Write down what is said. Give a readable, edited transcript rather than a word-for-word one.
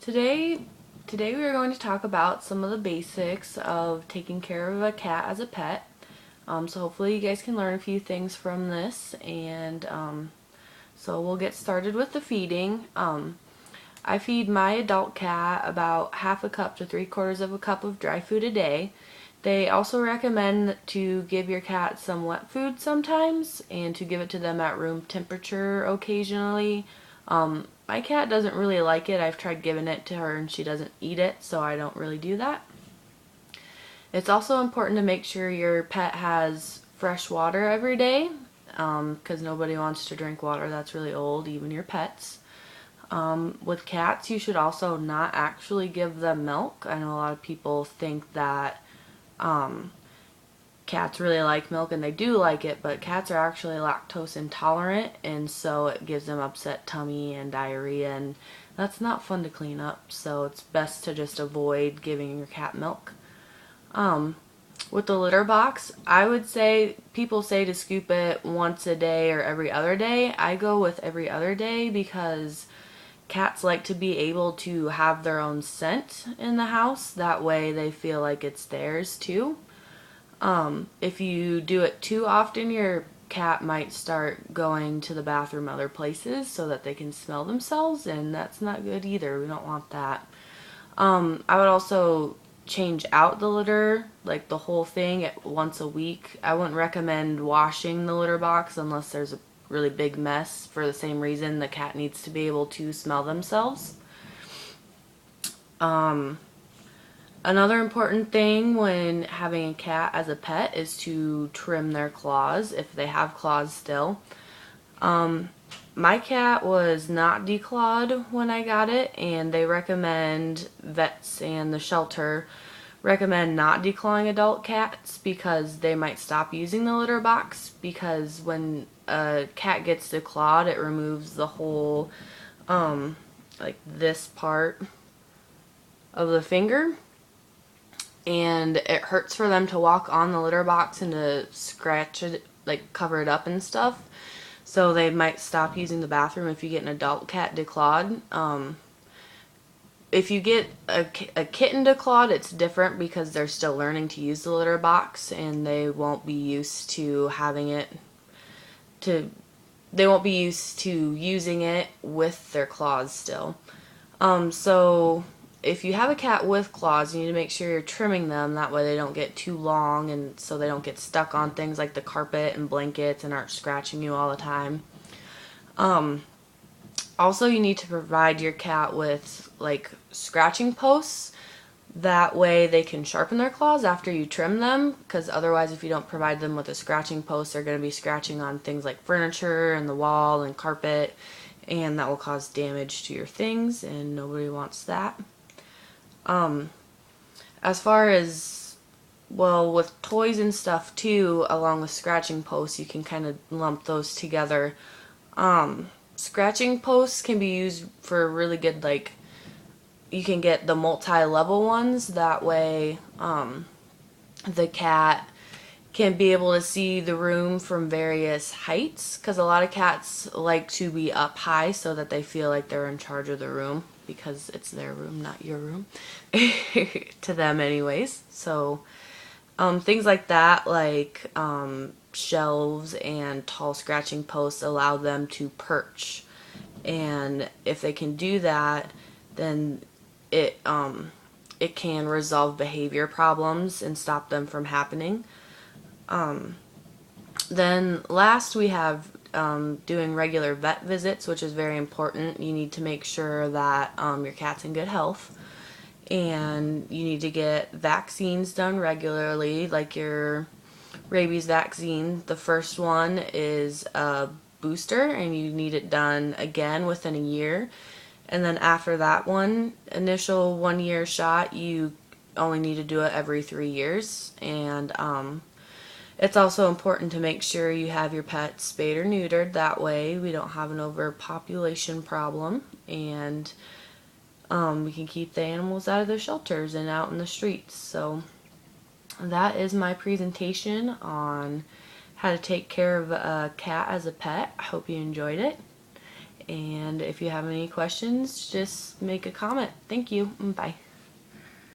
Today, today we are going to talk about some of the basics of taking care of a cat as a pet. So hopefully you guys can learn a few things from this, and so we'll get started with the feeding. I feed my adult cat about half a cup to 3/4 of a cup of dry food a day. They also recommend to give your cat some wet food sometimes and to give it to them at room temperature occasionally. My cat doesn't really like it. I've tried giving it to her and she doesn't eat it, so I don't really do that. It's also important to make sure your pet has fresh water every day because nobody wants to drink water that's really old, even your pets. With cats, you should also not actually give them milk. I know a lot of people think that cats really like milk, and they do like it, but cats are actually lactose intolerant, and so it gives them upset tummy and diarrhea, and that's not fun to clean up, so it's best to just avoid giving your cat milk. With the litter box, I would say people say to scoop it once a day or every other day. I go with every other day because cats like to be able to have their own scent in the house. That way they feel like it's theirs too. If you do it too often, your cat might start going to the bathroom other places so that they can smell themselves, and that's not good either. We don't want that. I would also change out the litter, like the whole thing, at once a week. I wouldn't recommend washing the litter box unless there's a really big mess, for the same reason the cat needs to be able to smell themselves. Another important thing when having a cat as a pet is to trim their claws if they have claws still. My cat was not declawed when I got it, and they recommend, vets and the shelter recommend not declawing adult cats because they might stop using the litter box, because when a cat gets declawed, it removes the whole, like this part of the finger, and it hurts for them to walk on the litter box and to scratch it, like cover it up and stuff. So they might stop using the bathroom if you get an adult cat declawed. If you get a kitten declawed, it's different because they're still learning to use the litter box and they won't be used to having it to they won't be used to using it with their claws still. So if you have a cat with claws, you need to make sure you're trimming them. That way they don't get too long, and so they don't get stuck on things like the carpet and blankets and aren't scratching you all the time. Also, you need to provide your cat with like scratching posts. That way they can sharpen their claws after you trim them, because otherwise if you don't provide them with a scratching post, they're going to be scratching on things like furniture and the wall and carpet, and that will cause damage to your things, and nobody wants that. As far as, well, with toys and stuff too, along with scratching posts, you can kind of lump those together. Scratching posts can be used for really good, like, you can get the multi-level ones. That way, the cat can be able to see the room from various heights, because a lot of cats like to be up high so that they feel like they're in charge of the room, because it's their room, not your room, to them anyways. So things like that, like shelves and tall scratching posts, allow them to perch, and if they can do that, then it it can resolve behavior problems and stop them from happening. Then last we have doing regular vet visits, which is very important. You need to make sure that your cat's in good health, and you need to get vaccines done regularly, like your rabies vaccine. The first one is a booster, and you need it done again within a year. And then after that one initial 1 year shot, you only need to do it every 3 years. And it's also important to make sure you have your pet spayed or neutered. That way we don't have an overpopulation problem, and we can keep the animals out of the shelters and out in the streets. So that is my presentation on how to take care of a cat as a pet. I hope you enjoyed it. And if you have any questions, just make a comment. Thank you. Bye.